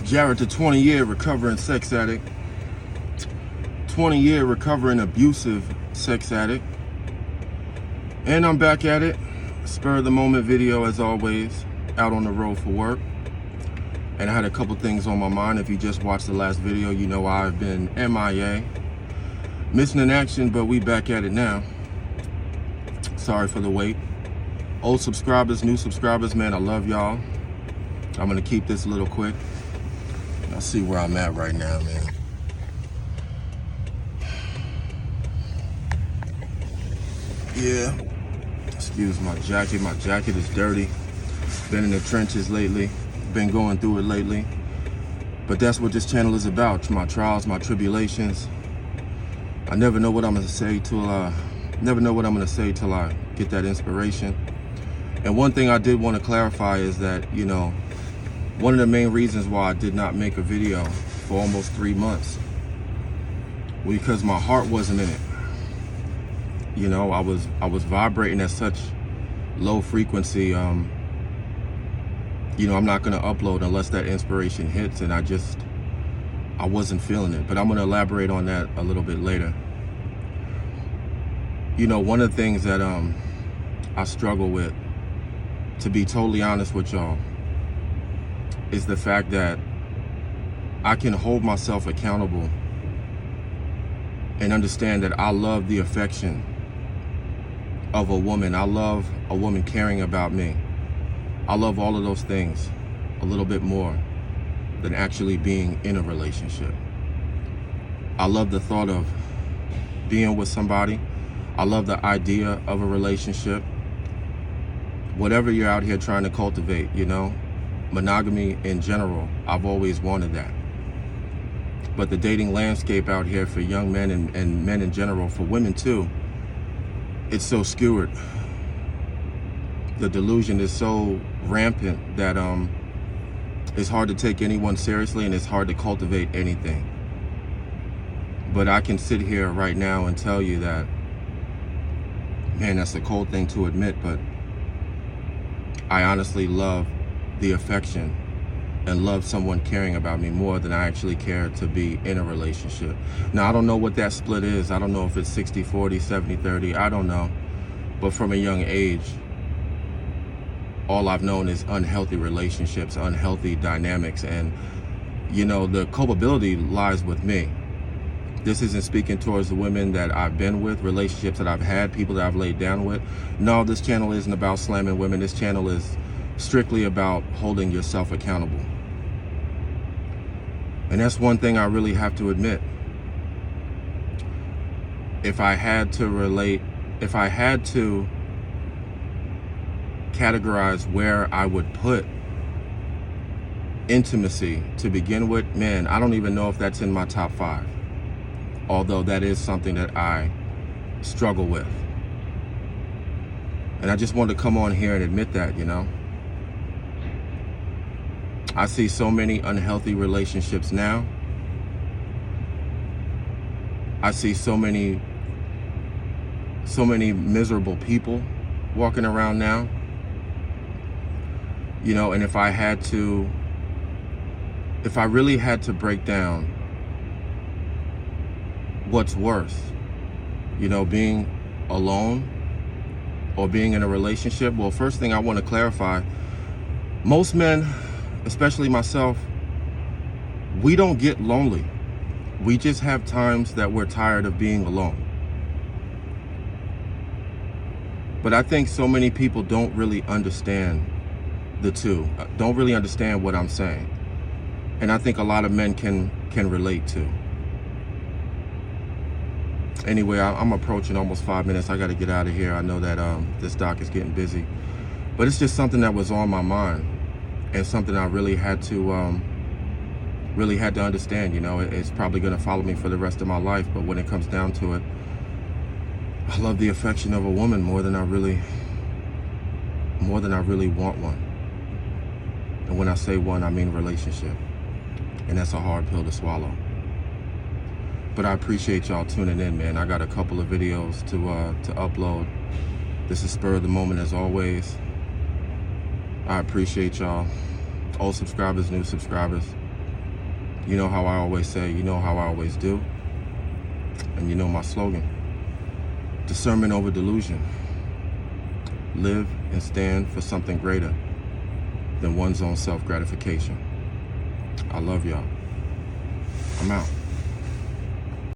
Jared, the 20-year recovering sex addict, 20-year recovering abusive sex addict. And I'm back at it. Spur of the moment video as always, out on the road for work. And I had a couple things on my mind. If you just watched the last video, you know I've been MIA. Missing in action, but we back at it now. Sorry for the wait. Old subscribers, new subscribers, man, I love y'all. I'm gonna keep this a little quick. I'll see where I'm at right now, man. Yeah, excuse my jacket. My jacket is dirty. Been in the trenches lately. Been going through it lately. But that's what this channel is about. My trials, my tribulations. I never know what I'm gonna say till I get that inspiration. And one thing I did want to clarify is that, you know, one of the main reasons why I did not make a video for almost 3 months was because my heart wasn't in it. You know, I was vibrating at such low frequency. You know, I'm not gonna upload unless that inspiration hits, and I wasn't feeling it. But I'm gonna elaborate on that a little bit later. You know, one of the things that I struggle with, to be totally honest with y'all, is the fact that I can hold myself accountable and understand that I love the affection of a woman. I love a woman caring about me. I love all of those things a little bit more than actually being in a relationship. I love the thought of being with somebody. I love the idea of a relationship. Whatever you're out here trying to cultivate, you know, monogamy in general, I've always wanted that. But the dating landscape out here for young men and men in general, for women too, it's so skewed. The delusion is so rampant that it's hard to take anyone seriously, and it's hard to cultivate anything. But I can sit here right now and tell you that, man, that's a cold thing to admit, but I honestly love the affection and love someone caring about me more than I actually care to be in a relationship. Now, I don't know what that split is. I don't know if it's 60-40, 70-30, I don't know. But from a young age, all I've known is unhealthy relationships, unhealthy dynamics, and, you know, the culpability lies with me. This isn't speaking towards the women that I've been with, relationships that I've had, people that I've laid down with. No, this channel isn't about slamming women. This channel is strictly about holding yourself accountable. And that's one thing I really have to admit. If I had to categorize where I would put intimacy to begin with, man, I don't even know if that's in my top 5. Although that is something that I struggle with. And I just wanted to come on here and admit that, you know. I see so many unhealthy relationships now. I see so many miserable people walking around now. You know, and if I really had to break down what's worse, you know, being alone or being in a relationship, well, first thing I want to clarify, most men, especially myself, we don't get lonely. We just have times that we're tired of being alone. But I think so many people don't really understand the two, don't really understand what I'm saying. And I think a lot of men can relate to. Anyway, I'm approaching almost 5 minutes. I got to get out of here. I know that this doc is getting busy, but it's just something that was on my mind, and something I really had to understand. You know, it's probably going to follow me for the rest of my life. But when it comes down to it, I love the affection of a woman more than I really want one. And when I say one, I mean relationship, and that's a hard pill to swallow. But I appreciate y'all tuning in, man. I got a couple of videos to upload. This is spur of the moment as always. I appreciate y'all. Old subscribers, new subscribers. You know how I always say, you know how I always do, and you know my slogan: discernment over delusion. Live and stand for something greater than one's own self-gratification. I love y'all. I'm out.